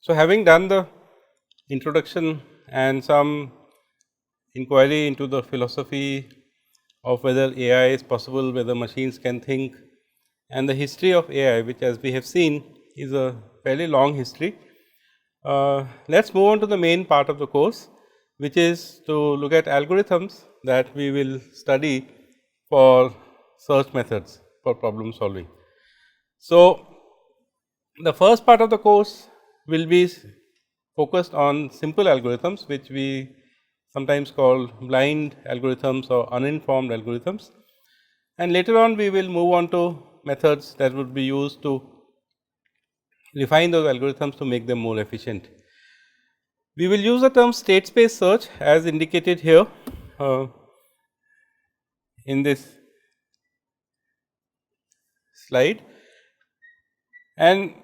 So, having done the introduction and some inquiry into the philosophy of whether AI is possible, whether machines can think, and the history of AI, which as we have seen is a fairly long history. Let us move on to the main part of the course, which is to look at algorithms that we will study for search methods for problem solving. So, the first part of the course will be focused on simple algorithms, which we sometimes call blind algorithms or uninformed algorithms, and later on we will move on to methods that would be used to refine those algorithms to make them more efficient. We will use the term state space search as indicated here in this slide, and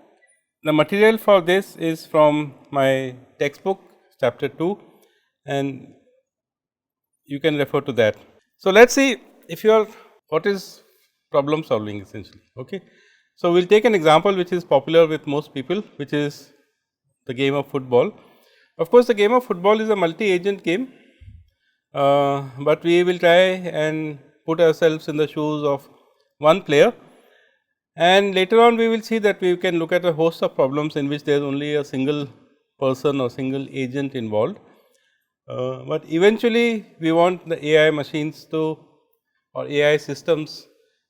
the material for this is from my textbook chapter 2, and you can refer to that. So, let us see if you are what is problem solving essentially. Okay. So, we will take an example which is popular with most people, which is the game of football. Of course, the game of football is a multi-agent game, but we will try and put ourselves in the shoes of one player, and later on we will see that we can look at a host of problems in which there is only a single person or single agent involved. But eventually we want the AI machines to or AI systems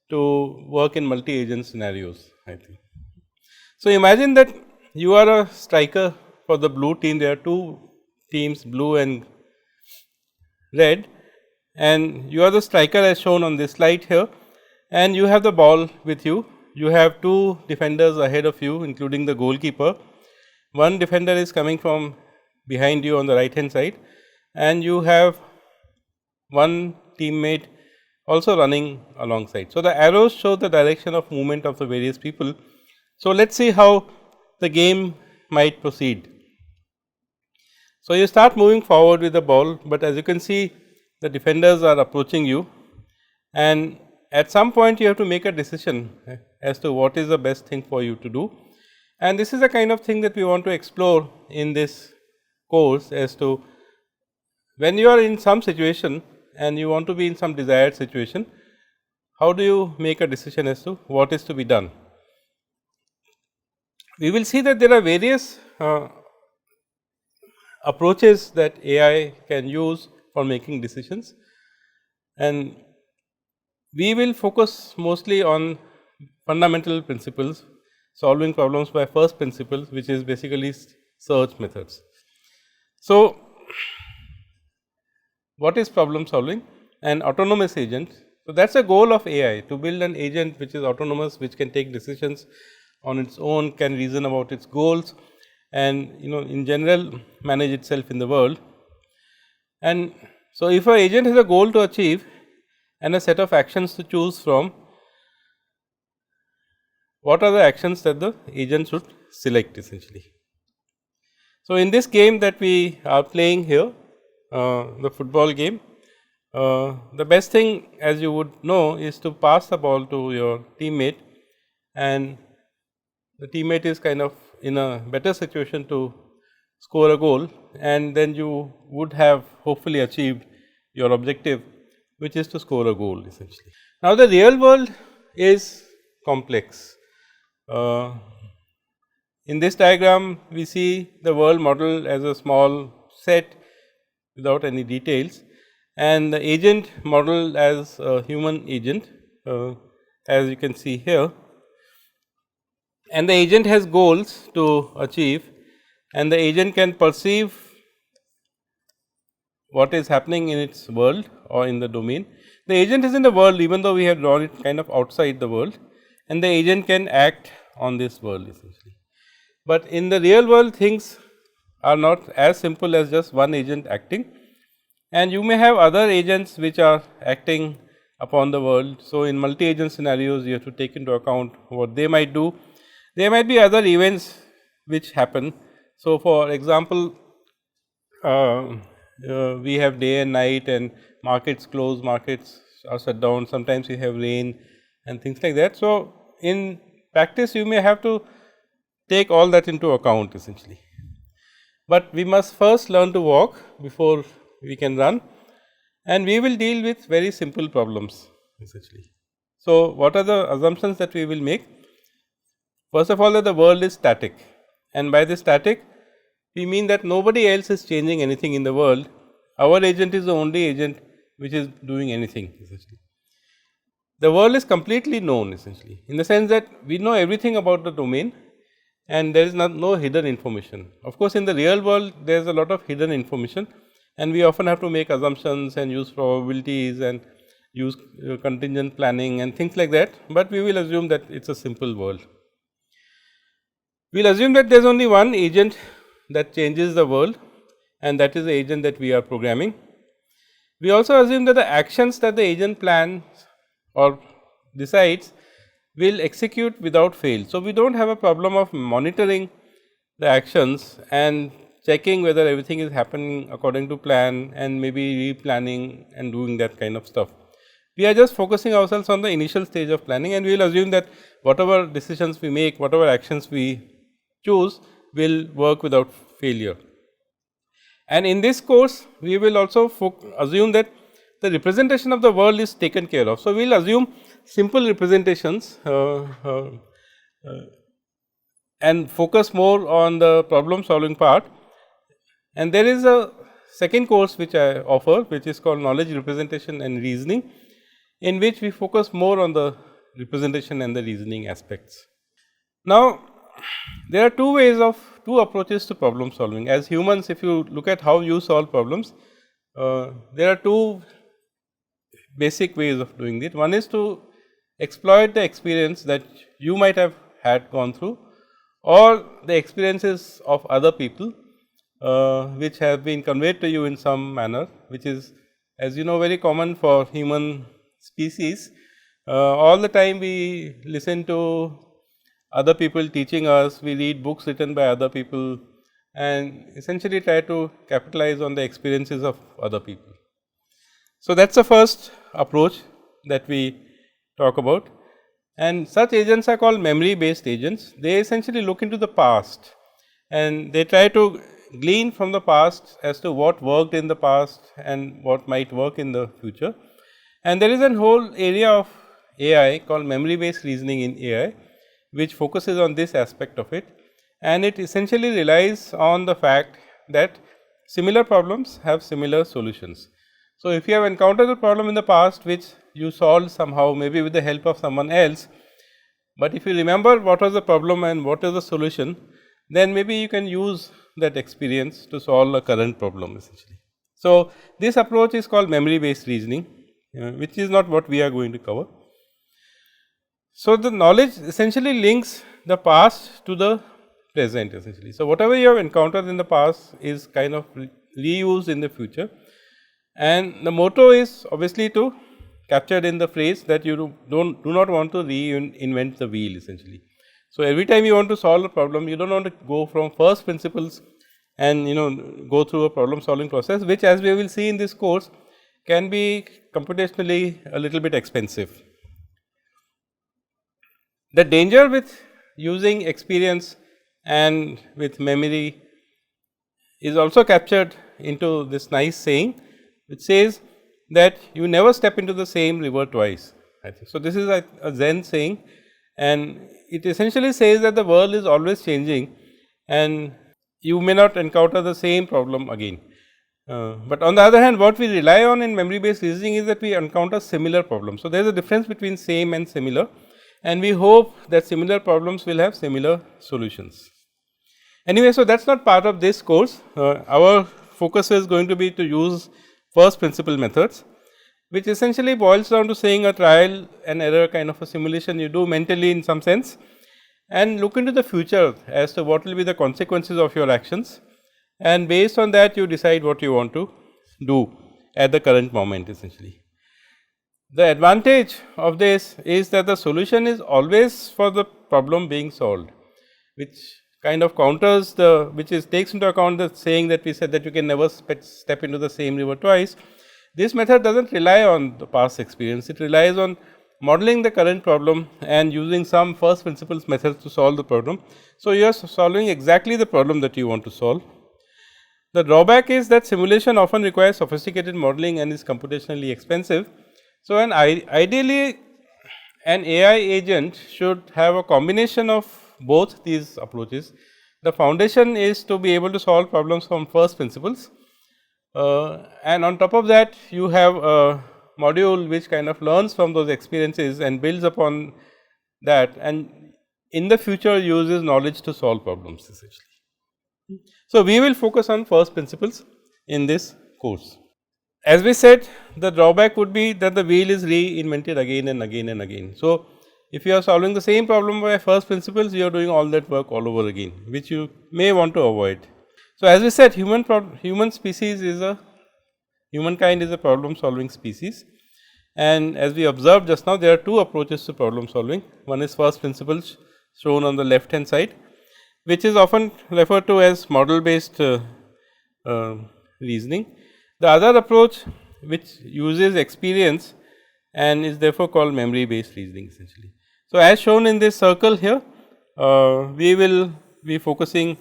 to work in multi-agent scenarios, I think. So, imagine that you are a striker for the blue team. There are two teams, blue and red, and you are the striker as shown on this slide here, and you have the ball with you. You have two defenders ahead of you, including the goalkeeper. One defender is coming from behind you on the right hand side, and you have one teammate also running alongside. So, the arrows show the direction of movement of the various people. So, let us see how the game might proceed. So, you start moving forward with the ball, but as you can see the defenders are approaching you, and at some point you have to make a decision as to what is the best thing for you to do, and this is the kind of thing that we want to explore in this course, as to when you are in some situation and you want to be in some desired situation, how do you make a decision as to what is to be done. We will see that there are various approaches that AI can use for making decisions, and we will focus mostly on fundamental principles, solving problems by first principles, which is basically search methods. So, what is problem solving? An autonomous agent. So, that is a goal of AI, to build an agent which is autonomous, which can take decisions on its own, can reason about its goals, and in general manage itself in the world. And so, if an agent has a goal to achieve and a set of actions to choose from, what are the actions that the agent should select essentially. So, in this game that we are playing here, the football game, the best thing, as you would know, is to pass the ball to your teammate, and the teammate is kind of in a better situation to score a goal, and then you would have hopefully achieved your objective, which is to score a goal essentially. Now, the real world is complex. In this diagram, we see the world model as a small set without any details, and the agent model as a human agent, as you can see here, and the agent has goals to achieve, and the agent can perceive what is happening in its world or in the domain. The agent is in the world, even though we have drawn it kind of outside the world, and the agent can act on this world essentially. But in the real world, things are not as simple as just one agent acting, and you may have other agents which are acting upon the world. So, in multi-agent scenarios, you have to take into account what they might do. There might be other events which happen. So, for example, we have day and night, and markets close, markets are shut down, sometimes we have rain and things like that. So, in practice you may have to take all that into account essentially. but we must first learn to walk before we can run, and we will deal with very simple problems essentially. So, what are the assumptions that we will make? First of all, that the world is static, and by this static we mean that nobody else is changing anything in the world. Our agent is the only agent which is doing anything essentially. The world is completely known essentially, in the sense that we know everything about the domain and there is no hidden information. Of course, in the real world there is a lot of hidden information, and we often have to make assumptions and use probabilities and use contingent planning and things like that, but we will assume that it is a simple world. We will assume that there is only one agent that changes the world, and that is the agent that we are programming. We also assume that the actions that the agent plans or decides will execute without fail. So, we do not have a problem of monitoring the actions and checking whether everything is happening according to plan and maybe replanning and doing that kind of stuff. We are just focusing ourselves on the initial stage of planning, and we will assume that whatever decisions we make, whatever actions we choose will work without failure. And in this course, we will also assume that the representation of the world is taken care of. So, we will assume simple representations and focus more on the problem solving part. And there is a second course which I offer, which is called knowledge representation and reasoning, in which we focus more on the representation and the reasoning aspects. Now, there are two approaches to problem solving. As humans, if you look at how you solve problems, there are two basic ways of doing it. One is to exploit the experience that you might have had gone through, or the experiences of other people which have been conveyed to you in some manner, which is, as you know, very common for human species. All the time we listen to other people teaching us, we read books written by other people and essentially try to capitalize on the experiences of other people. So, that is the first approach that we talk about, and such agents are called memory based agents. They essentially look into the past and they try to glean from the past as to what worked in the past and what might work in the future. And there is a whole area of AI called memory based reasoning in AI, which focuses on this aspect of it, and it essentially relies on the fact that similar problems have similar solutions. So, if you have encountered a problem in the past which you solved somehow, maybe with the help of someone else, but if you remember what was the problem and what is the solution, then maybe you can use that experience to solve a current problem essentially. So, this approach is called memory based reasoning, which is not what we are going to cover. So, the knowledge essentially links the past to the present essentially. So, whatever you have encountered in the past is kind of reused in the future, and the motto is obviously to captured in the phrase that you do not want to reinvent the wheel essentially. So, every time you want to solve a problem, you do not want to go from first principles and go through a problem solving process, which, as we will see in this course, can be computationally a little bit expensive. The danger with using experience and with memory is also captured into this nice saying, which says that you never step into the same river twice, I think. So, this is a Zen saying, and it essentially says that the world is always changing and you may not encounter the same problem again. But on the other hand, what we rely on in memory based reasoning is that we encounter similar problems. So, there is a difference between same and similar, and we hope that similar problems will have similar solutions. Anyway, so that is not part of this course. Our focus is going to be to use first principle methods, which essentially boils down to saying a trial and error kind of a simulation you do mentally in some sense, and look into the future as to what will be the consequences of your actions, and based on that you decide what you want to do at the current moment essentially. The advantage of this is that the solution is always for the problem being solved, which kind of counters takes into account the saying that we said that you can never step into the same river twice. This method does not rely on the past experience, it relies on modeling the current problem and using some first principles methods to solve the problem. So, you are solving exactly the problem that you want to solve. The drawback is that simulation often requires sophisticated modeling and is computationally expensive. So, ideally an AI agent should have a combination of both these approaches. The foundation is to be able to solve problems from first principles, and on top of that you have a module which kind of learns from those experiences and builds upon that, and in the future uses knowledge to solve problems essentially. So, we will focus on first principles in this course. As we said, the drawback would be that the wheel is reinvented again and again and again. So, if you are solving the same problem by first principles, you are doing all that work all over again, which you may want to avoid. So, as we said, humankind is a problem solving species, and as we observed just now, there are two approaches to problem solving. One is first principles shown on the left hand side, which is often referred to as model based reasoning. The other approach, which uses experience and is therefore called memory based reasoning essentially. So, as shown in this circle here, we will be focusing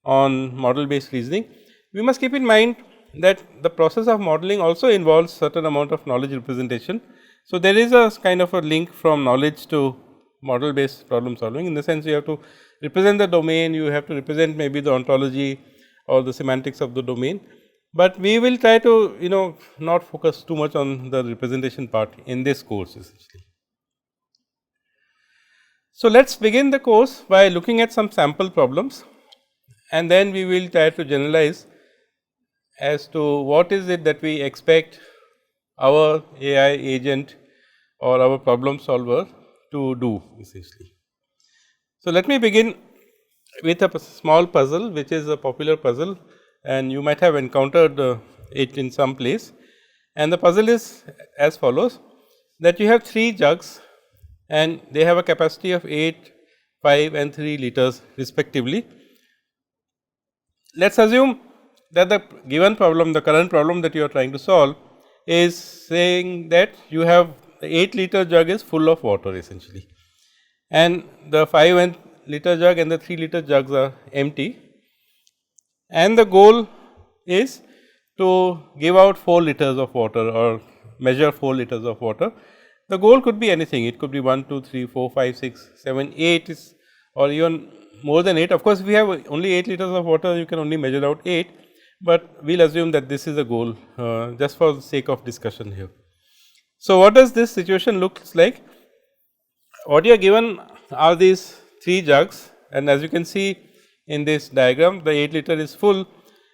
on model based reasoning. We must keep in mind that the process of modeling also involves certain amount of knowledge representation. So, there is a kind of a link from knowledge to model based problem solving, in the sense you have to represent the domain, you have to represent maybe the ontology or the semantics of the domain, but we will try to not focus too much on the representation part in this course essentially. So, let us begin the course by looking at some sample problems, and then we will try to generalize as to what is it that we expect our AI agent or our problem solver to do essentially. So, let me begin with a small puzzle, which is a popular puzzle, and you might have encountered it in some place, and the puzzle is as follows: that you have 3 jugs and they have a capacity of 8, 5 and 3 liters respectively. Let us assume that the given problem, the current problem that you are trying to solve, is saying that you have the 8-liter jug is full of water essentially, and the 5-liter jug and the 3-liter jugs are empty, and the goal is to give out 4 liters of water or measure 4 liters of water. The goal could be anything, it could be 1, 2, 3, 4, 5, 6, 7, 8 is, or even more than 8. Of course, if we have only 8 liters of water, you can only measure out 8, but we will assume that this is a goal just for the sake of discussion here. So, what does this situation looks like? What you are given are these 3 jugs, and as you can see in this diagram, the 8 liter is full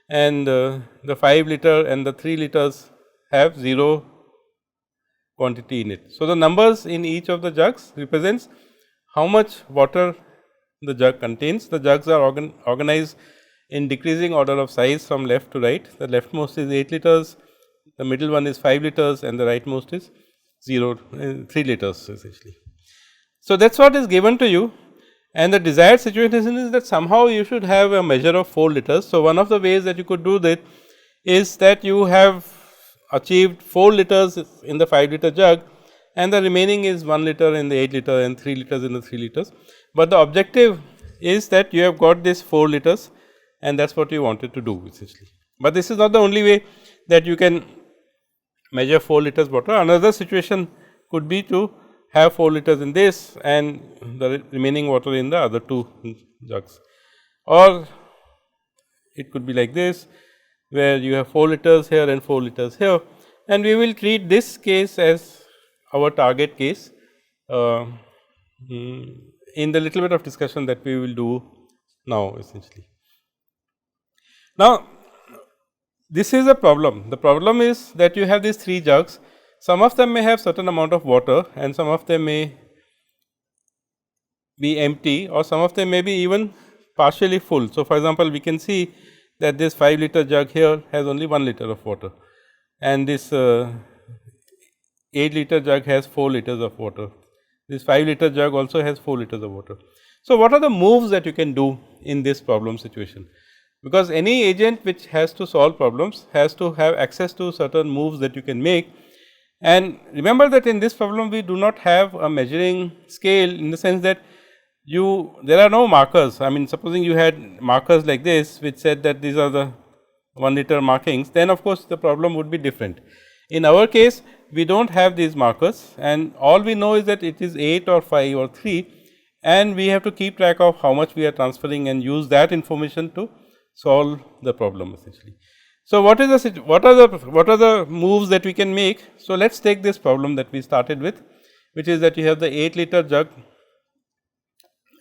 and the 5 liter and the 3 liters have 0 quantity in it. So, the numbers in each of the jugs represents how much water the jug contains. The jugs are organized in decreasing order of size from left to right. The leftmost is 8 liters, the middle one is 5 liters and the rightmost is 3 liters essentially. So, that is what is given to you, and the desired situation is that somehow you should have a measure of 4 liters. So, one of the ways that you could do that is that you have achieved 4 liters in the 5 liter jug and the remaining is 1 liter in the 8 liter and 3 liters in the 3 liters. But the objective is that you have got this 4 liters and that is what you wanted to do essentially. But this is not the only way that you can measure 4 liters water. Another situation could be to have 4 liters in this and the remaining water in the other 2 jugs, or it could be like this, where you have 4 liters here and 4 liters here, and we will treat this case as our target case in the little bit of discussion that we will do now essentially. Now, this is a problem. The problem is that you have these 3 jugs. Some of them may have certain amount of water and some of them may be empty, or some of them may be even partially full. So, for example, we can see that this 5 liter jug here has only 1 liter of water and this 8 liter jug has 4 liters of water. This 5 liter jug also has 4 liters of water. So, what are the moves that you can do in this problem situation? Because any agent which has to solve problems has to have access to certain moves that you can make. And remember that in this problem we do not have a measuring scale, in the sense that there are no markers. I mean, supposing you had markers like this which said that these are the 1 liter markings, then of course, the problem would be different. In our case, we do not have these markers, and all we know is that it is 8 or 5 or 3, and we have to keep track of how much we are transferring and use that information to solve the problem essentially. So, what are the moves that we can make? So, let us take this problem that we started with, which is that you have the 8 liter jug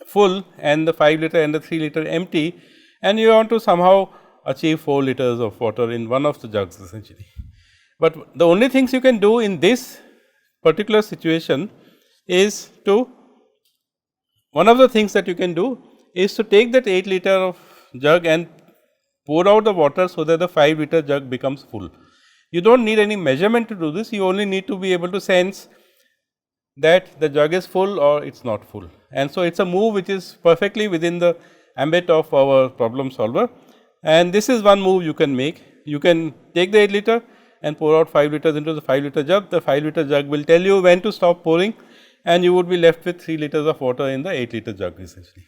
full and the 5 liter and the 3 liter empty, and you want to somehow achieve 4 liters of water in one of the jugs essentially. But the only things you can do in this particular situation is to, one of the things that you can do is to take that 8 liter of jug and pour out the water, so that the 5 liter jug becomes full. You do not need any measurement to do this, you only need to be able to sense that the jug is full or it is not full. And so, it is a move which is perfectly within the ambit of our problem solver, and this is one move you can make. You can take the 8 liter and pour out 5 liters into the 5 liter jug. The 5 liter jug will tell you when to stop pouring, and you would be left with 3 liters of water in the 8 liter jug essentially.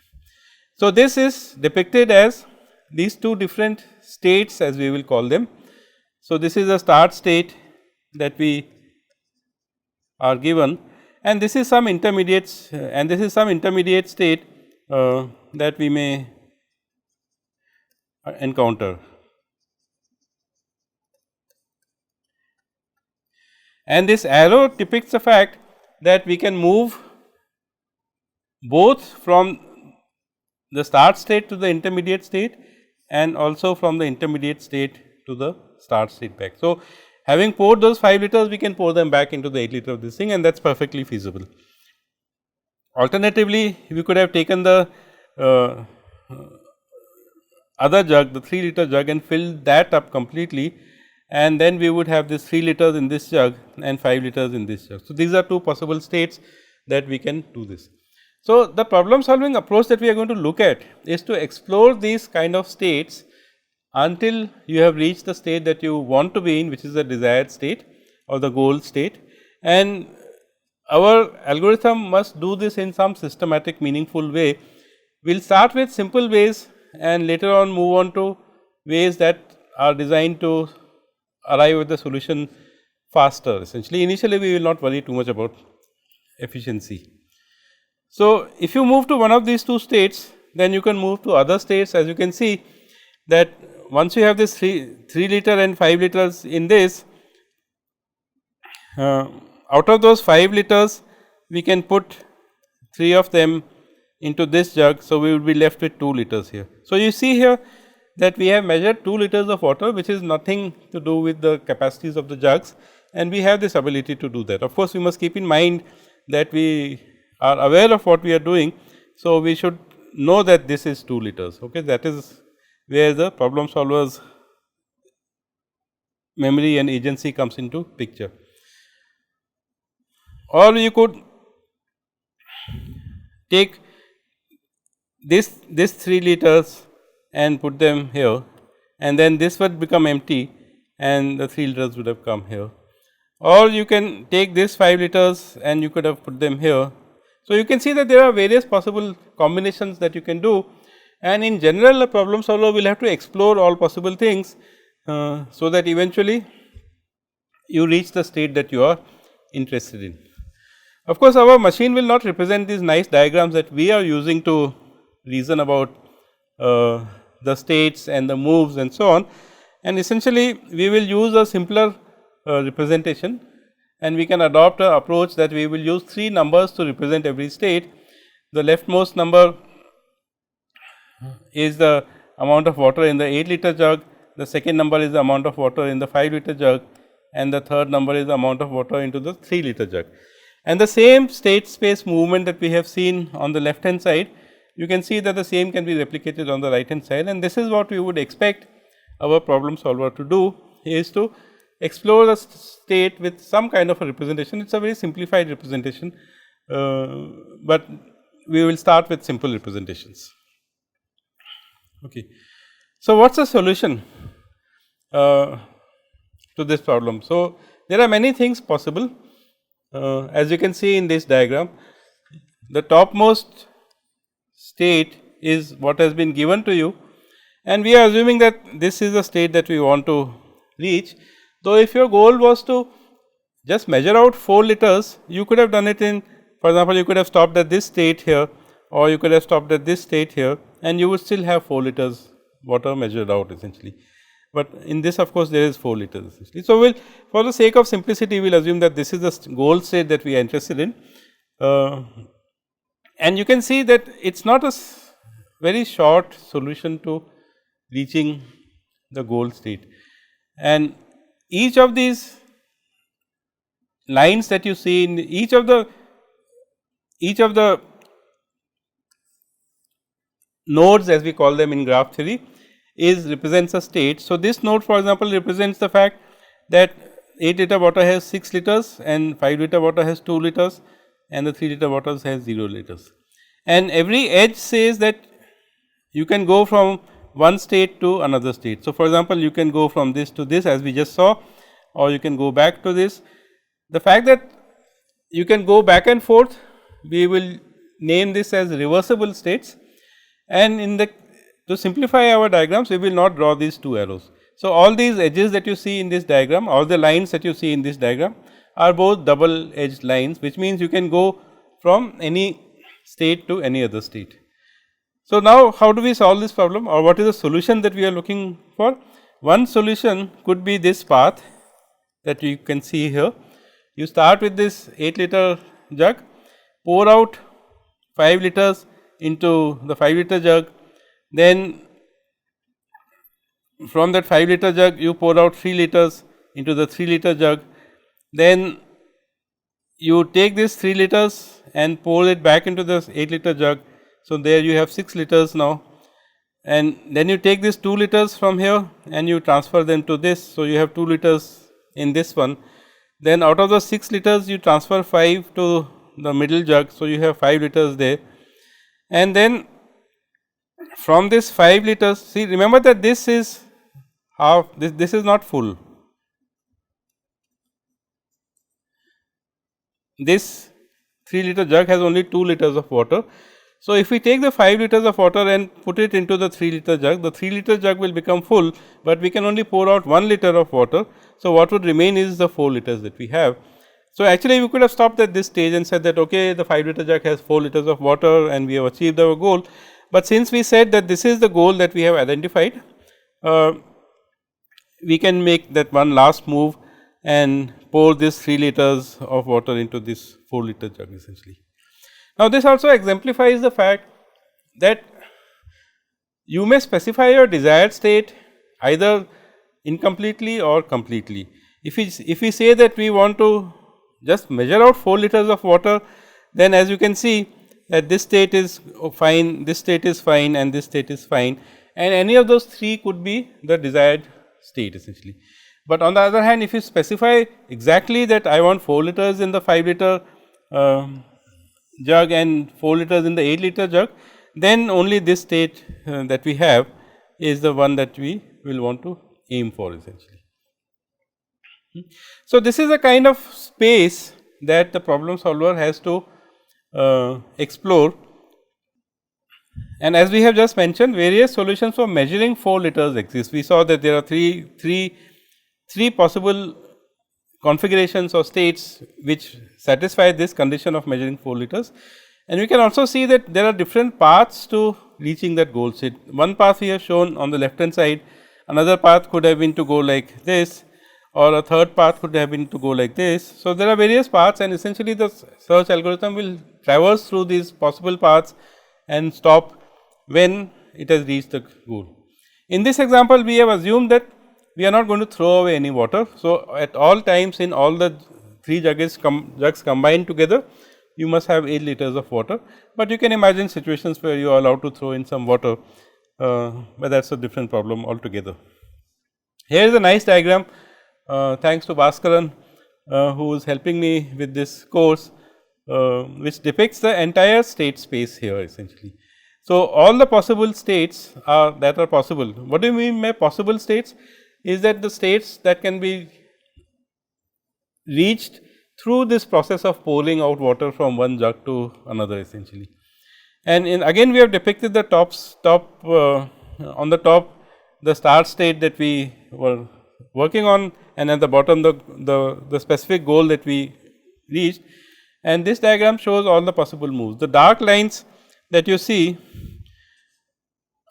So, this is depicted as these two different states, as we will call them. So, this is a start state that we are given, and this is some intermediate and this is some intermediate state that we may encounter. And this arrow depicts the fact that we can move both from the start state to the intermediate state, and also from the intermediate state to the start state back. So, having poured those 5 liters, we can pour them back into the 8 liter of this thing, and that is perfectly feasible. Alternatively, we could have taken the other jug, the 3 liter jug, and filled that up completely, and then we would have this 3 liters in this jug and 5 liters in this jug. So, these are two possible states that we can do this. So, the problem solving approach that we are going to look at is to explore these kind of states until you have reached the state that you want to be in, which is the desired state or the goal state, and our algorithm must do this in some systematic meaningful way. We will start with simple ways and later on move on to ways that are designed to arrive at the solution faster essentially. Initially, we will not worry too much about efficiency. So, if you move to one of these two states, then you can move to other states. As you can see that once you have this 3 liter and 5 liters in this, out of those 5 liters, we can put 3 of them into this jug. So, we will be left with 2 liters here. So, you see here that we have measured 2 liters of water, which is nothing to do with the capacities of the jugs, and we have this ability to do that. Of course, we must keep in mind that we are aware of what we are doing. So, we should know that this is 2 liters. Okay, that is where the problem solver's memory and agency comes into picture. Or you could take this 3 liters and put them here, and then this would become empty and the 3 liters would have come here. Or you can take this 5 liters and you could have put them here. So, you can see that there are various possible combinations that you can do, and in general a problem solver will have to explore all possible things, so that eventually you reach the state that you are interested in. Of course, our machine will not represent these nice diagrams that we are using to reason about the states and the moves and so on, and essentially we will use a simpler representation, and we can adopt an approach that we will use 3 numbers to represent every state. The leftmost number is the amount of water in the 8 liter jug, the second number is the amount of water in the 5 liter jug, and the third number is the amount of water into the 3 liter jug. And the same state space movement that we have seen on the left hand side, you can see that the same can be replicated on the right hand side, and this is what we would expect our problem solver to do, is to explore the state with some kind of a representation. It is a very simplified representation, but we will start with simple representations. Okay. So, what is the solution to this problem? So, there are many things possible. As you can see in this diagram, the topmost state is what has been given to you, and we are assuming that this is the state that we want to reach. Though if your goal was to just measure out 4 liters, you could have done it in, for example, you could have stopped at this state here, or you could have stopped at this state here, and you would still have 4 liters water measured out essentially. But in this, of course, there is 4 liters essentially. So, we will, for the sake of simplicity, we will assume that this is the goal state that we are interested in, and you can see that it is not a very short solution to reaching the goal state. And each of these lines that you see in each of the nodes, as we call them in graph theory, is represents a state. So, this node, for example, represents the fact that 8 liter water has 6 liters and 5 liter water has 2 liters and the 3 liter water has 0 liters. And every edge says that you can go from one state to another state. So, for example, you can go from this to this, as we just saw, or you can go back to this. The fact that you can go back and forth, we will name this as reversible states, and in the, to simplify our diagrams, we will not draw these 2 arrows. So, all these edges that you see in this diagram, all the lines that you see in this diagram are both double edged lines, which means you can go from any state to any other state. So, now how do we solve this problem, or what is the solution that we are looking for? One solution could be this path that you can see here. You start with this 8 liter jug, pour out 5 liters into the 5 liter jug, then from that 5 liter jug you pour out 3 liters into the 3 liter jug, then you take this 3 liters and pour it back into this 8 liter jug. So, there you have 6 liters now, and then you take this 2 liters from here and you transfer them to this. So, you have 2 liters in this one, then out of the 6 liters you transfer 5 to the middle jug. So, you have 5 liters there, and then from this 5 liters, see, remember that this is half, this is not full. This 3 liter jug has only 2 liters of water. So, if we take the 5 liters of water and put it into the 3 liter jug, the 3 liter jug will become full, but we can only pour out 1 liter of water. So, what would remain is the 4 liters that we have. So, actually we could have stopped at this stage and said that okay, the 5 liter jug has 4 liters of water and we have achieved our goal. But since we said that this is the goal that we have identified, we can make that one last move and pour this 3 liters of water into this 4 liter jug essentially. Now, this also exemplifies the fact that you may specify your desired state either incompletely or completely. If we say that we want to just measure out 4 liters of water, then as you can see that this state is fine, this state is fine, and this state is fine, and any of those 3 could be the desired state essentially. But on the other hand, if you specify exactly that I want 4 liters in the 5 liter jug and 4 liters in the 8 liter jug, then only this state that we have is the one that we will want to aim for essentially. So, this is a kind of space that the problem solver has to explore, and as we have just mentioned, various solutions for measuring 4 liters exist. We saw that there are three possible configurations or states which satisfy this condition of measuring 4 liters, and we can also see that there are different paths to reaching that goal state. One path we have shown on the left hand side, another path could have been to go like this, or a third path could have been to go like this. So, there are various paths, and essentially the search algorithm will traverse through these possible paths and stop when it has reached the goal. In this example, we have assumed that we are not going to throw away any water. So, at all times in all the 3 jugs combined together, you must have 8 liters of water, but you can imagine situations where you are allowed to throw in some water, but that is a different problem altogether. Here is a nice diagram thanks to Bhaskaran, who is helping me with this course, which depicts the entire state space here essentially. So, all the possible states that are possible. What do you mean by possible states? Is that the states that can be reached through this process of pouring out water from one jug to another essentially. And again we have depicted the on the top the start state that we were working on, and at the bottom the specific goal that we reached, and this diagram shows all the possible moves. The dark lines that you see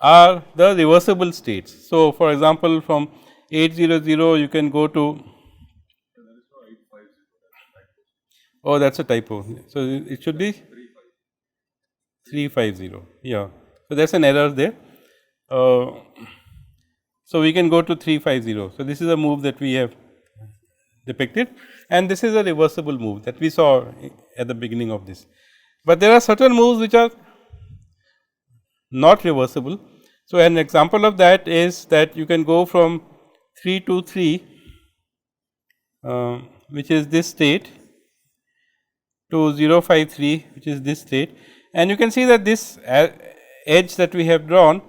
are the reversible states. So, for example, from 800 you can go to, oh, that is a typo. So, it should be 350, yeah. So, that is an error there. So, we can go to 350. So, this is a move that we have depicted, and this is a reversible move that we saw at the beginning of this. But there are certain moves which are not reversible. So, an example of that is that you can go from 323, which is this state, to 053, which is this state, and you can see that this edge that we have drawn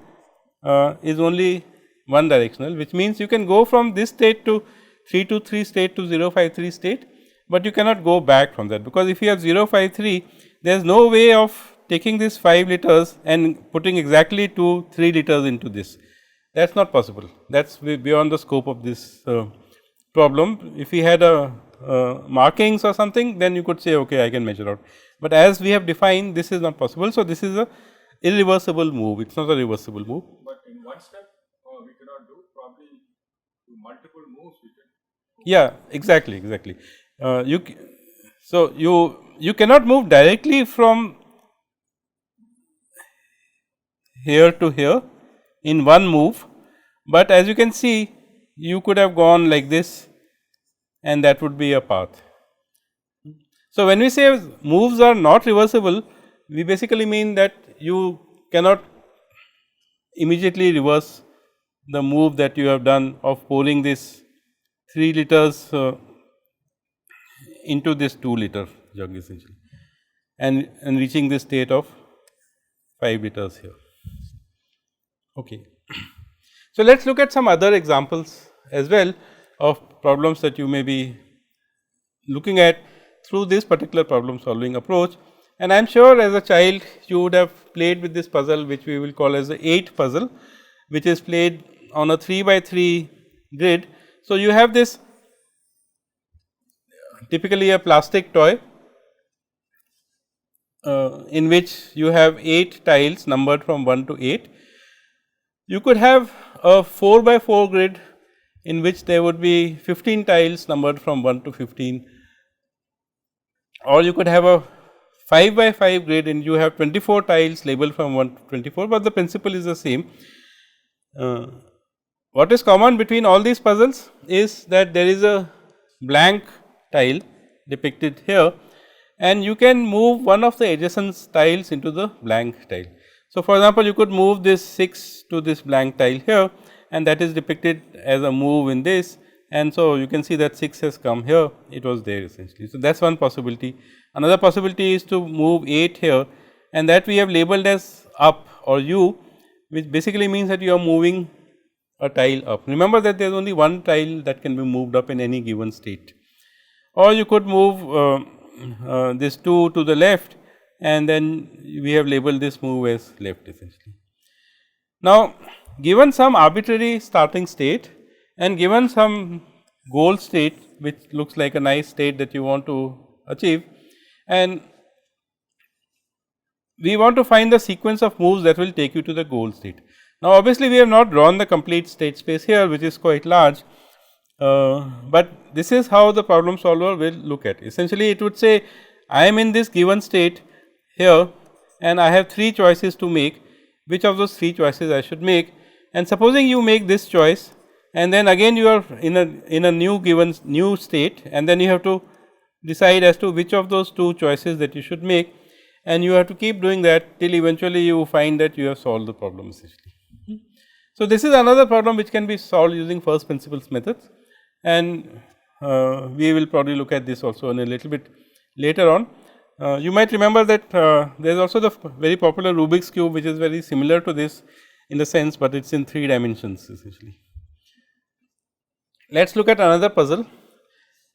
is only one directional, which means you can go from this state to 323 state to 053 state, but you cannot go back from that, because if you have 053, there is no way of taking this 5 liters and putting exactly 3 liters into this. That is not possible. That is beyond the scope of this problem. If we had a markings or something, then you could say, okay, I can measure out. But as we have defined, this is not possible. So, this is a irreversible move. It is not a reversible move. But in one step, we cannot do, probably multiple moves we can. Yeah, exactly. So, you cannot move directly from here to here in one move, but as you can see, you could have gone like this, and that would be a path. So, when we say moves are not reversible, we basically mean that you cannot immediately reverse the move that you have done of pouring this 3 liters into this 2 liter jug essentially, and reaching this state of 5 liters here. Okay. So, let us look at some other examples as well of problems that you may be looking at through this particular problem solving approach, and I am sure as a child you would have played with this puzzle, which we will call as the 8 puzzle, which is played on a 3 by 3 grid. So, you have this typically a plastic toy in which you have 8 tiles numbered from 1 to 8. You could have a 4 by 4 grid in which there would be 15 tiles numbered from 1 to 15, or you could have a 5 by 5 grid and you have 24 tiles labeled from 1 to 24, but the principle is the same. What is common between all these puzzles is that there is a blank tile depicted here, and you can move one of the adjacent tiles into the blank tile. So, for example, you could move this 6 to this blank tile here, and that is depicted as a move in this, and so you can see that 6 has come here, it was there essentially. So, that is one possibility. Another possibility is to move 8 here, and that we have labeled as up or U, which basically means that you are moving a tile up. Remember that there is only one tile that can be moved up in any given state, or you could move this 2 to the left, and then we have labeled this move as left essentially. Now, given some arbitrary starting state and given some goal state, which looks like a nice state that you want to achieve, and we want to find the sequence of moves that will take you to the goal state. Now, obviously, we have not drawn the complete state space here, which is quite large, but this is how the problem solver will look at. Essentially, it would say I am in this given state here, and I have 3 choices to make. Which of those 3 choices I should make? And supposing you make this choice, and then again you are in a new state, and then you have to decide as to which of those 2 choices that you should make, and you have to keep doing that till eventually you find that you have solved the problem essentially. So, this is another problem which can be solved using first principles methods, and we will probably look at this also in a little bit later on. You might remember that there is also the very popular Rubik's cube, which is very similar to this in the sense, but it is in 3 dimensions essentially. Let us look at another puzzle.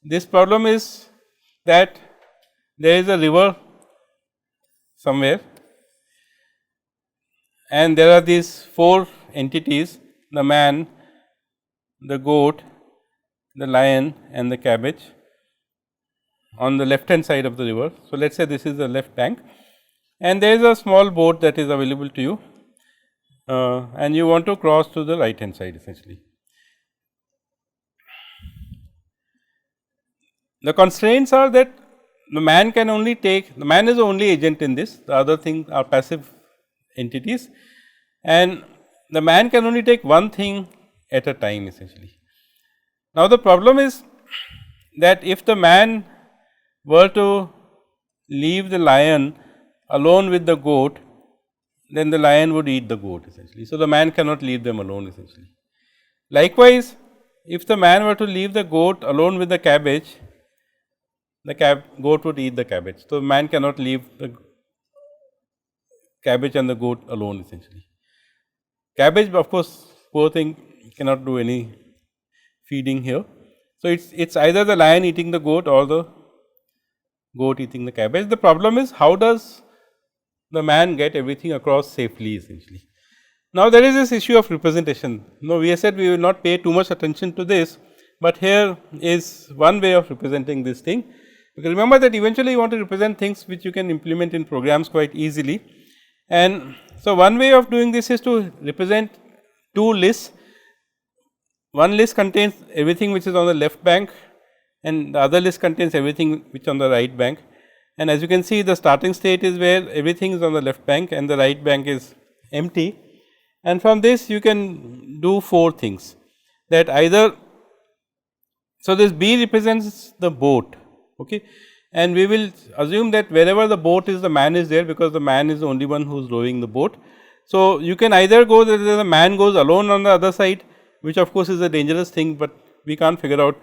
This problem is that there is a river somewhere, and there are these 4 entities the man, the goat, the lion and the cabbage on the left hand side of the river. So, let us say this is the left bank and there is a small boat that is available to you and you want to cross to the right hand side essentially. The constraints are that the man can only take, the man is the only agent in this, the other things are passive entities and the man can only take one thing at a time essentially. Now, the problem is that if the man were to leave the lion alone with the goat, then the lion would eat the goat essentially. So, the man cannot leave them alone essentially. Likewise, if the man were to leave the goat alone with the cabbage, the goat would eat the cabbage. So, man cannot leave the cabbage and the goat alone essentially. Cabbage of course, poor thing cannot do any feeding here. So, it is either the lion eating the goat or the goat eating the cabbage. The problem is how does the man get everything across safely essentially. Now, there is this issue of representation. Now, we have said we will not pay too much attention to this, but here is one way of representing this thing. Because remember that eventually you want to represent things which you can implement in programs quite easily. And so, one way of doing this is to represent two lists. One list contains everything which is on the left bank and the other list contains everything which on the right bank. And as you can see, the starting state is where everything is on the left bank and the right bank is empty. And from this you can do four things that either, so this B represents the boat, okay, and we will assume that wherever the boat is, the man is there because the man is the only one who is rowing the boat. So, you can either go that the man goes alone on the other side, which of course is a dangerous thing, but we can't figure out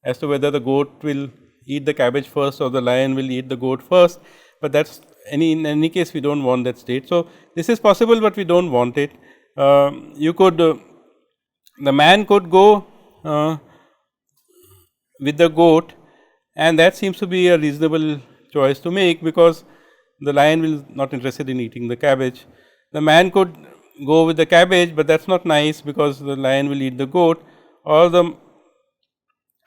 as to whether the goat will eat the cabbage first or the lion will eat the goat first, but that is in any case we do not want that state. So, this is possible, but we do not want it. You could the man could go with the goat and that seems to be a reasonable choice to make because the lion will not interested in eating the cabbage. The man could go with the cabbage, but that is not nice because the lion will eat the goat, or the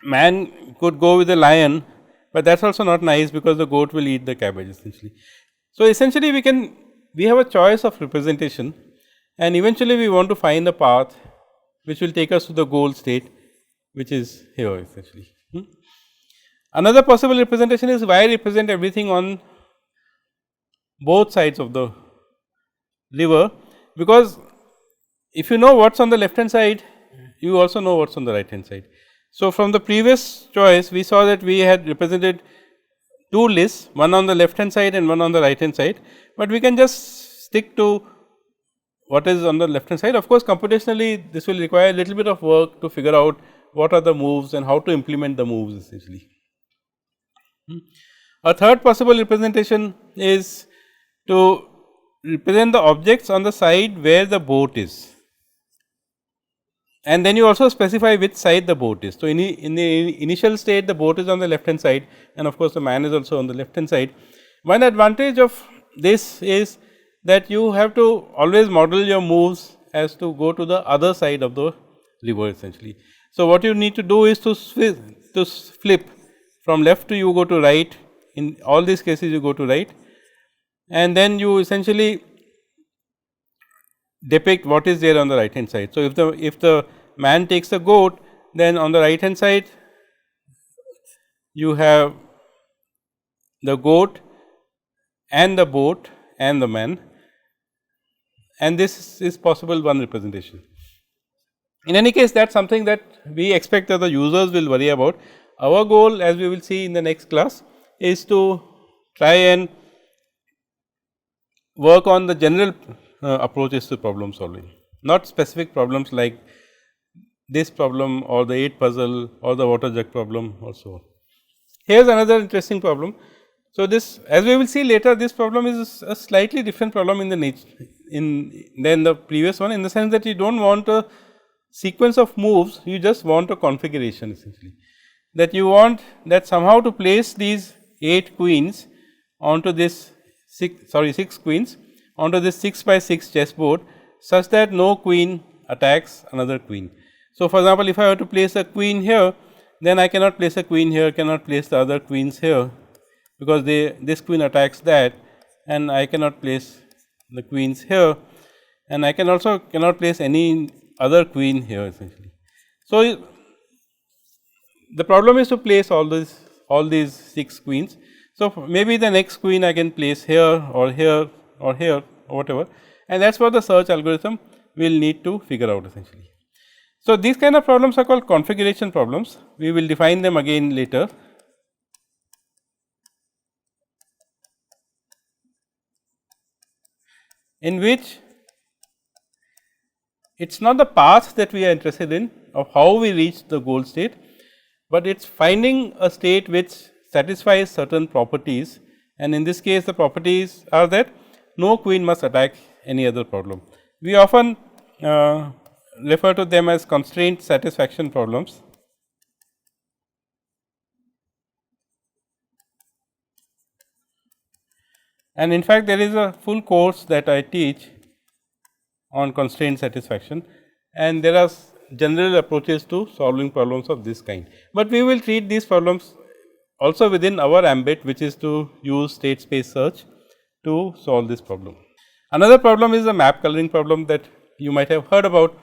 man could go with the lion, but that is also not nice because the goat will eat the cabbage essentially. So, essentially we have a choice of representation and eventually we want to find a path which will take us to the goal state, which is here essentially. Another possible representation is why represent everything on both sides of the river, because if you know what is on the left hand side, you also know what is on the right hand side. So, from the previous choice we saw that we had represented two lists, one on the left hand side and one on the right hand side, but we can just stick to what is on the left hand side. Of course, computationally this will require a little bit of work to figure out what are the moves and how to implement the moves essentially. A third possible representation is to represent the objects on the side where the boat is, and then you also specify which side the boat is. So, in the initial state the boat is on the left hand side and of course, the man is also on the left hand side. One advantage of this is that you have to always model your moves as to go to the other side of the river essentially. So, what you need to do is to flip from left to you go to right, in all these cases you go to right, and then you essentially depict what is there on the right hand side. So, if the man takes the goat, then on the right hand side you have the goat and the boat and the man, and this is possible one representation. In any case, that is something that we expect that the users will worry about. Our goal, as we will see in the next class, is to try and work on the general approaches to problem solving, not specific problems like this problem or the 8 puzzle or the water jug problem or so on. Here is another interesting problem. So, this, as we will see later, this problem is a slightly different problem in the nature than the previous one, in the sense that you do not want a sequence of moves, you just want a configuration essentially, that you want that somehow to place these 8 queens onto this 6 queens onto this 6 by 6 chessboard, such that no queen attacks another queen. So, for example, if I were to place a queen here, then I cannot place a queen here, cannot place the other queens here, because this queen attacks that, and I cannot place the queens here, and I can also cannot place any other queen here essentially. So, the problem is to place all these 6 queens. So, maybe the next queen I can place here or here or here or whatever, and that is what the search algorithm will need to figure out essentially. So, these kind of problems are called configuration problems. We will define them again later. In which it is not the path that we are interested in of how we reach the goal state, but it is finding a state which satisfies certain properties, and in this case the properties are that no queen must attack any other problem. We often refer to them as constraint satisfaction problems. And in fact, there is a full course that I teach on constraint satisfaction, and there are general approaches to solving problems of this kind. But we will treat these problems also within our ambit, which is to use state space search to solve this problem. Another problem is the map coloring problem that you might have heard about.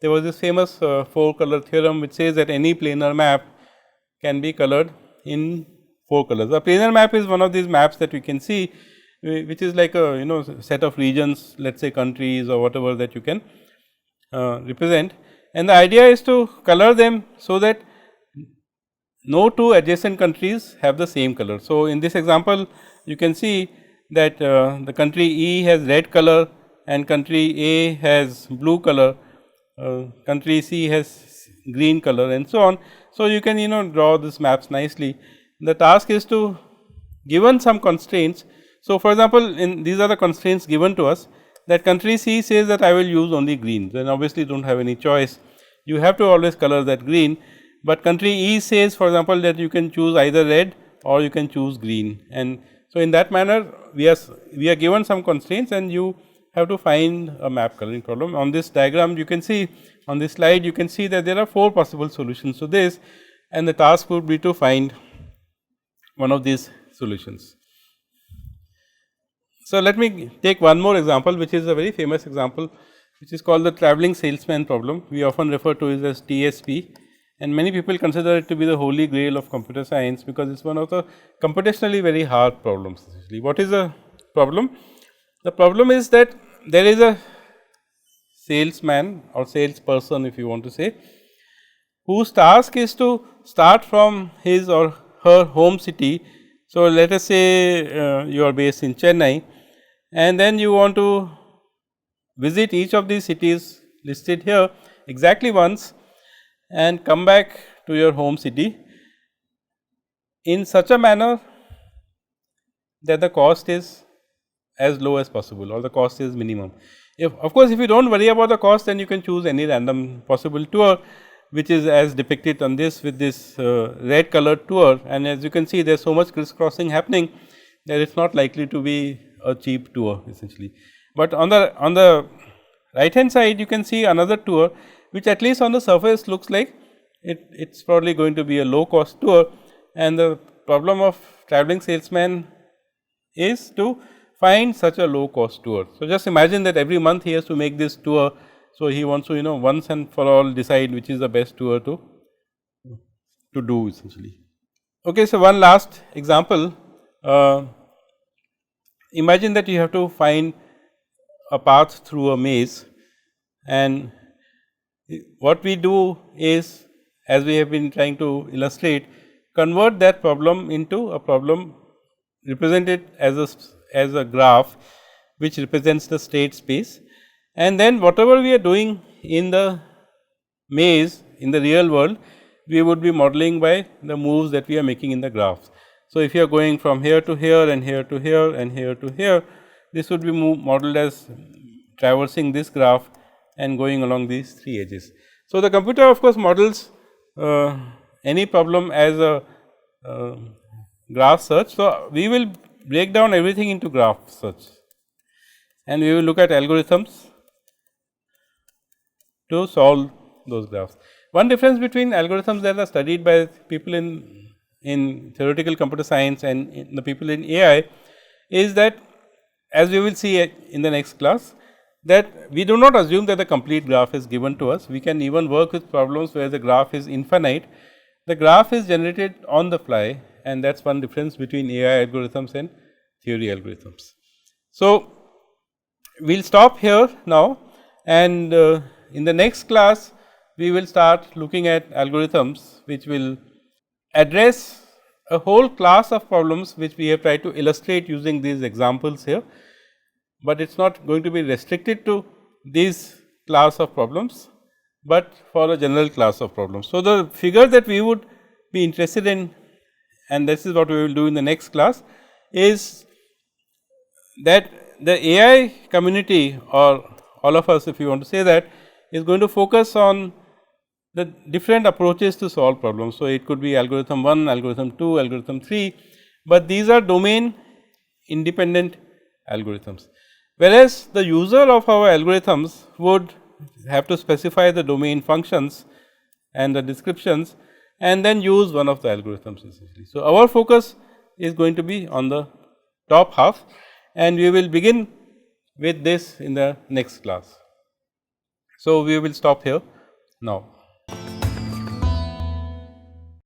There was this famous 4 color theorem which says that any planar map can be colored in 4 colors. A planar map is one of these maps that we can see, which is like a set of regions, let us say countries or whatever that you can represent, and the idea is to color them so that no 2 adjacent countries have the same color. So, in this example you can see that the country E has red color and country A has blue color, country C has green color and so on. So, you can draw these maps nicely. The task is to, given some constraints. So, for example, these are the constraints given to us, that country C says that I will use only green, then obviously do not have any choice, you have to always color that green, but country E says for example, that you can choose either red or you can choose green. And so, in that manner we are given some constraints and you have to find a map coloring problem. On this diagram you can see, on this slide you can see that there are 4 possible solutions to this, and the task would be to find one of these solutions. So, let me take one more example, which is a very famous example, which is called the travelling salesman problem. We often refer to it as TSP, and many people consider it to be the holy grail of computer science, because it is one of the computationally very hard problems. What is the problem? The problem is that there is a salesman or salesperson, if you want to say, whose task is to start from his or her home city. So, let us say you are based in Chennai, and then you want to visit each of these cities listed here exactly once and come back to your home city in such a manner that the cost is as low as possible, or the cost is minimum. If, of course, if you do not worry about the cost, then you can choose any random possible tour, which is as depicted on this with this red colored tour, and as you can see there is so much crisscrossing happening that it is not likely to be a cheap tour essentially. But on the right hand side you can see another tour, which at least on the surface looks like it is probably going to be a low cost tour, and the problem of travelling salesman is to find such a low cost tour. So, just imagine that every month he has to make this tour. So, he wants to once and for all decide which is the best tour to do essentially. Okay, so, one last example, imagine that you have to find a path through a maze, and what we do is, as we have been trying to illustrate, convert that problem into a problem represented as a graph which represents the state space, and then whatever we are doing in the maze in the real world, we would be modeling by the moves that we are making in the graphs. So, if you are going from here to here and here to here and here to here, this would be modeled as traversing this graph and going along these 3 edges. So, the computer of course models any problem as a graph search. So, we will break down everything into graph search, and we will look at algorithms to solve those graphs. One difference between algorithms that are studied by people in theoretical computer science and in the people in AI is that, as we will see in the next class, that we do not assume that the complete graph is given to us. We can even work with problems where the graph is infinite. The graph is generated on the fly, and that is one difference between AI algorithms and theory algorithms. So, we will stop here now, and in the next class we will start looking at algorithms which will address a whole class of problems which we have tried to illustrate using these examples here, but it is not going to be restricted to these class of problems, but for a general class of problems. So, the figure that we would be interested in, and this is what we will do in the next class, is that the AI community, or all of us if you want to say that, is going to focus on the different approaches to solve problems. So, it could be algorithm 1, algorithm 2, algorithm 3, but these are domain independent algorithms. Whereas, the user of our algorithms would have to specify the domain functions and the descriptions, and then use one of the algorithms essentially. So, our focus is going to be on the top half, and we will begin with this in the next class. So, we will stop here now.